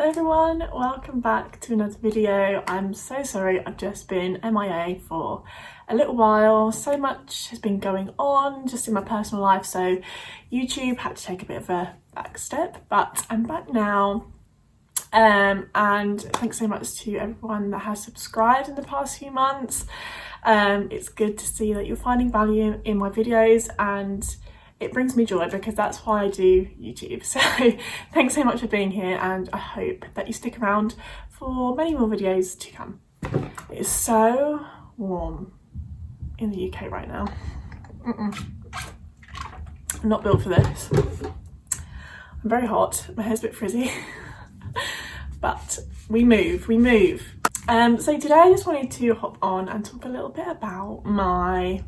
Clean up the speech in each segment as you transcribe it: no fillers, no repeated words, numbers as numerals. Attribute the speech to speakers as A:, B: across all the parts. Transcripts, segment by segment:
A: Hello everyone, welcome back to another video. I'm so sorry I've just been MIA for a little while. So much has been going on just in my personal life, so YouTube had to take a bit of a back step, but I'm back now. And thanks so much to everyone that has subscribed in the past few months. It's good to see that you're finding value in my videos, and it brings me joy because that's why I do YouTube. So thanks so much for being here, and I hope that you stick around for many more videos to come. It is so warm in the UK right now. I'm not built for this. I'm very hot, my hair's a bit frizzy, but we move. So today I just wanted to hop on and talk a little bit about my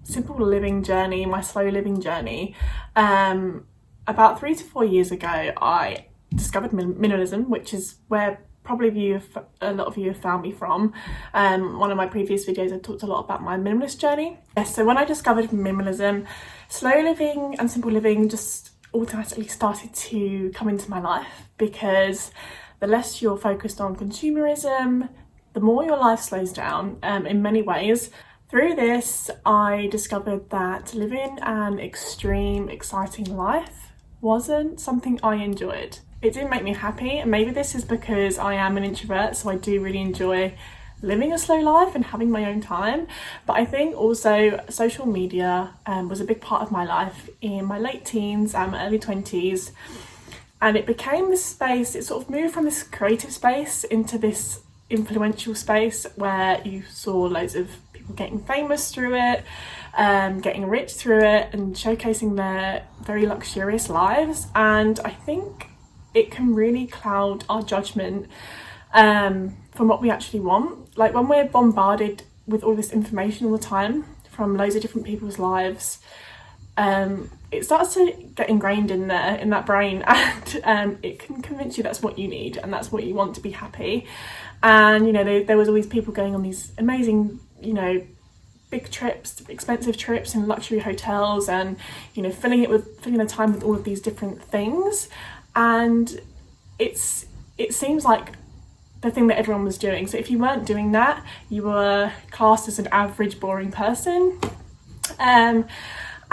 A: simple living journey, my slow living journey. About 3 to 4 years ago, I discovered minimalism, which is where probably a lot of you have found me from. One of my previous videos I talked a lot about my minimalist journey. Yes, so when I discovered minimalism, slow living and simple living just automatically started to come into my life, because the less you're focused on consumerism, the more your life slows down in many ways. Through this, I discovered that living an extreme, exciting life wasn't something I enjoyed. It didn't make me happy, and maybe this is because I am an introvert, so I do really enjoy living a slow life and having my own time. But I think also social media was a big part of my life in my late teens and early 20s. And it became this space, it sort of moved from this creative space into this influential space where you saw loads of people getting famous through it, getting rich through it, and showcasing their very luxurious lives. And I think it can really cloud our judgment from what we actually want. Like when we're bombarded with all this information all the time from loads of different people's lives, it starts to get ingrained in there, in that brain, and it can convince you that's what you need and that's what you want to be happy. And you know, there was always people going on these amazing, you know, big trips, expensive trips in luxury hotels, and you know, filling the time with all of these different things. And it seems like the thing that everyone was doing. So if you weren't doing that, you were classed as an average, boring person.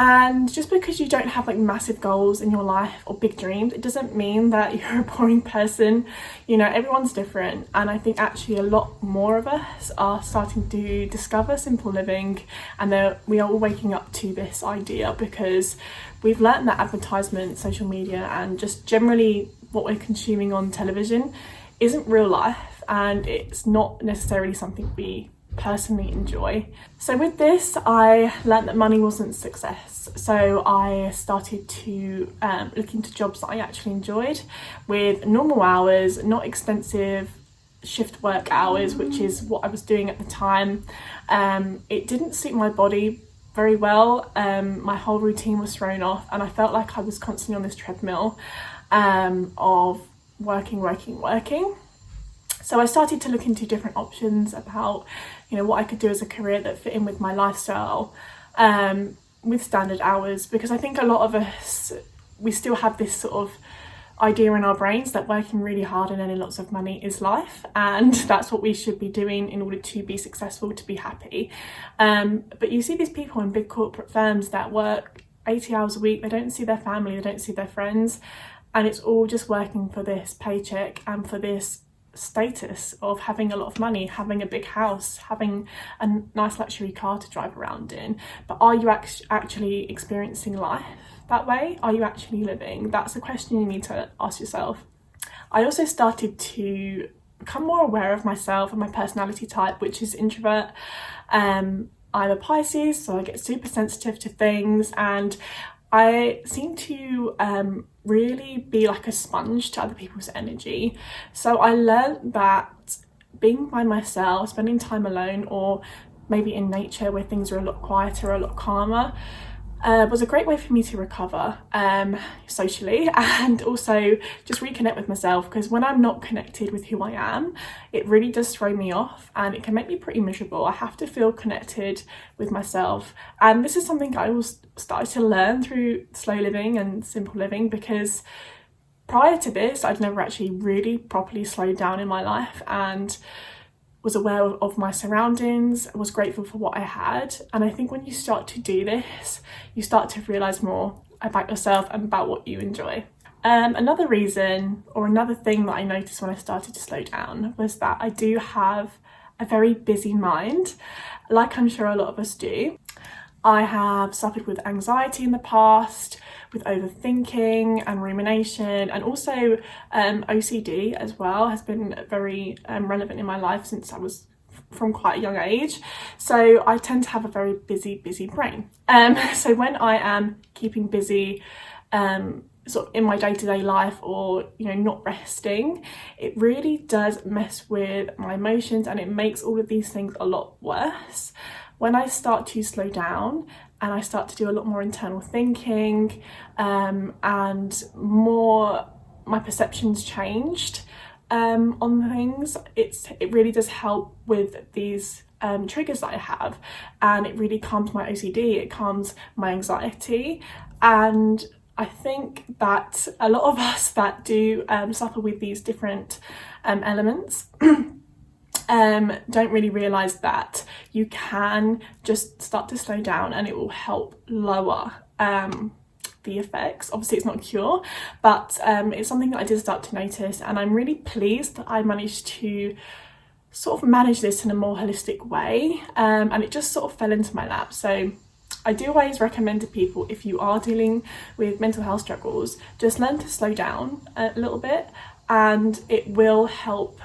A: And just because you don't have like massive goals in your life or big dreams, it doesn't mean that you're a boring person. You know, everyone's different. And I think actually a lot more of us are starting to discover simple living, and we are all waking up to this idea, because we've learned that advertisement, social media, and just generally what we're consuming on television isn't real life, and it's not necessarily something we personally enjoy. So with this, I learned that money wasn't success. So I started to look into jobs that I actually enjoyed, with normal hours, not extensive shift work hours, which is what I was doing at the time. It didn't suit my body very well. My whole routine was thrown off, and I felt like I was constantly on this treadmill of working. So I started to look into different options about, you know, what I could do as a career that fit in with my lifestyle, with standard hours, because I think a lot of us, we still have this sort of idea in our brains that working really hard and earning lots of money is life, and that's what we should be doing in order to be successful, to be happy. But you see these people in big corporate firms that work 80 hours a week, they don't see their family, they don't see their friends, and it's all just working for this paycheck and for this status of having a lot of money, having a big house, having a nice luxury car to drive around in. But are you actually experiencing life that way? Are you actually living? That's a question you need to ask yourself. I also started to become more aware of myself and my personality type, which is introvert. I'm a Pisces, so I get super sensitive to things, and I seem to really be like a sponge to other people's energy. So I learned that being by myself, spending time alone, or maybe in nature where things are a lot quieter, a lot calmer, was a great way for me to recover socially, and also just reconnect with myself, because when I'm not connected with who I am, it really does throw me off and it can make me pretty miserable. I have to feel connected with myself, and this is something I started to learn through slow living and simple living, because Prior to this, I'd never actually really properly slowed down in my life and was aware of my surroundings, was grateful for what I had. And I think when you start to do this, you start to realise more about yourself and about what you enjoy. Another reason, or another thing that I noticed when I started to slow down, was that I do have a very busy mind, like I'm sure a lot of us do. I have suffered with anxiety in the past, with overthinking and rumination, and also OCD as well has been very relevant in my life since I was from quite a young age. So I tend to have a very busy brain. So when I am keeping busy sort of in my day-to-day life, or not resting, it really does mess with my emotions, and it makes all of these things a lot worse. When I start to slow down and I start to do a lot more internal thinking, and more my perceptions changed on things, it really does help with these triggers that I have, and it really calms my OCD, it calms my anxiety. And I think that a lot of us that do suffer with these different elements don't really realise that you can just start to slow down, and it will help lower the effects. Obviously it's not a cure, but it's something that I did start to notice, and I'm really pleased that I managed to sort of manage this in a more holistic way, and it just sort of fell into my lap. So I do always recommend to people, if you are dealing with mental health struggles, just learn to slow down a little bit, and it will help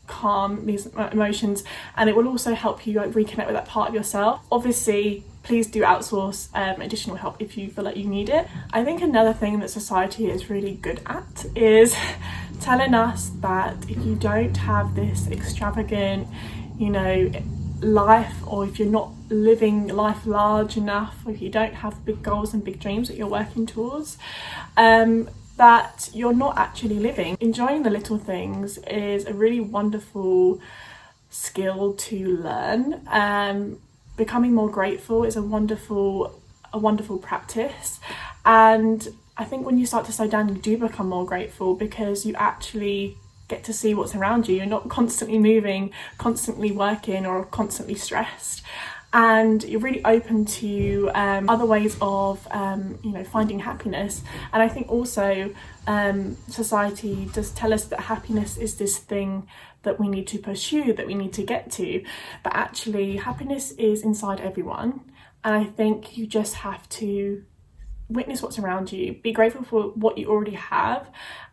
A: calm these emotions, and it will also help you reconnect with that part of yourself. Obviously, please do outsource additional help if you feel like you need it. I think another thing that society is really good at is telling us that if you don't have this extravagant, life, or if you're not living life large enough, or if you don't have big goals and big dreams that you're working towards, that you're not actually living. Enjoying the little things is a really wonderful skill to learn. Becoming more grateful is a wonderful practice, and I think when you start to slow down, you do become more grateful, because you actually get to see what's around you. You're not constantly moving, constantly working, or constantly stressed, and you're really open to other ways of finding happiness. And I think also society does tell us that happiness is this thing that we need to pursue, that we need to get to, but actually happiness is inside everyone, and I think you just have to witness what's around you, be grateful for what you already have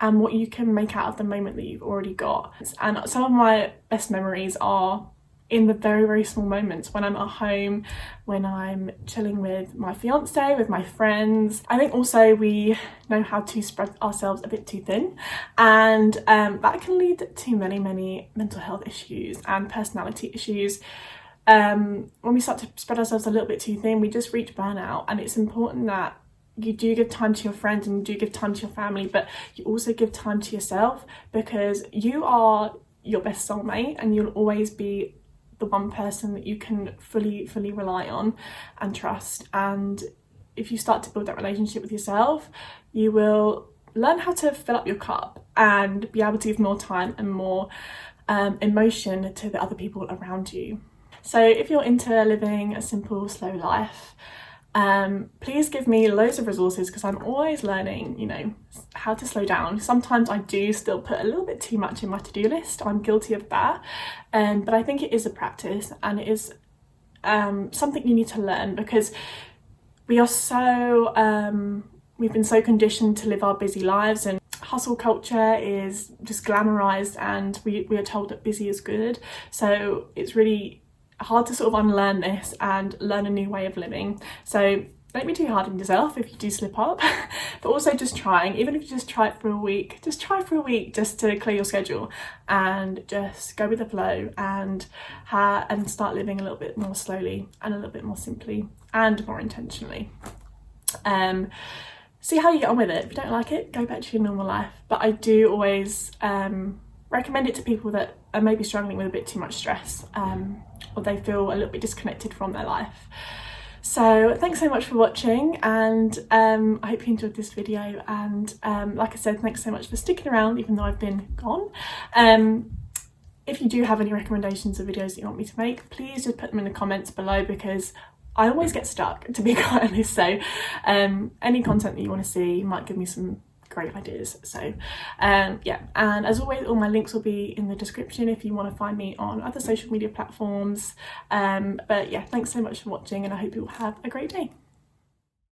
A: and what you can make out of the moment that you've already got. And some of my best memories are in the very, very small moments, when I'm at home, when I'm chilling with my fiance, with my friends. I think also we know how to spread ourselves a bit too thin, and that can lead to many mental health issues and personality issues. When we start to spread ourselves a little bit too thin, we just reach burnout, and it's important that you do give time to your friends and you do give time to your family, but you also give time to yourself, because you are your best soulmate, and you'll always be the one person that you can fully rely on and trust. And if you start to build that relationship with yourself, you will learn how to fill up your cup and be able to give more time and more emotion to the other people around you. So if you're into living a simple, slow life, please give me loads of resources, because I'm always learning, how to slow down. Sometimes I do still put a little bit too much in my to-do list. I'm guilty of that, but I think it is a practice, and it is something you need to learn, because we are we've been so conditioned to live our busy lives, and hustle culture is just glamorized, and we are told that busy is good. So it's really hard to sort of unlearn this and learn a new way of living. So don't be too hard on yourself if you do slip up, but also just trying, even if you just try it for a week, just to clear your schedule and just go with the flow, and start living a little bit more slowly and a little bit more simply and more intentionally. See how you get on with it. If you don't like it, go back to your normal life. But I do always recommend it to people that are maybe struggling with a bit too much stress, or they feel a little bit disconnected from their life. So thanks so much for watching, and I hope you enjoyed this video, and like I said, thanks so much for sticking around even though I've been gone. If you do have any recommendations of videos that you want me to make, please just put them in the comments below, because I always get stuck, to be quite honest. So any content that you want to see might give me some great ideas. So yeah, and as always, all my links will be in the description if you want to find me on other social media platforms. But yeah, thanks so much for watching, and I hope you all have a great day.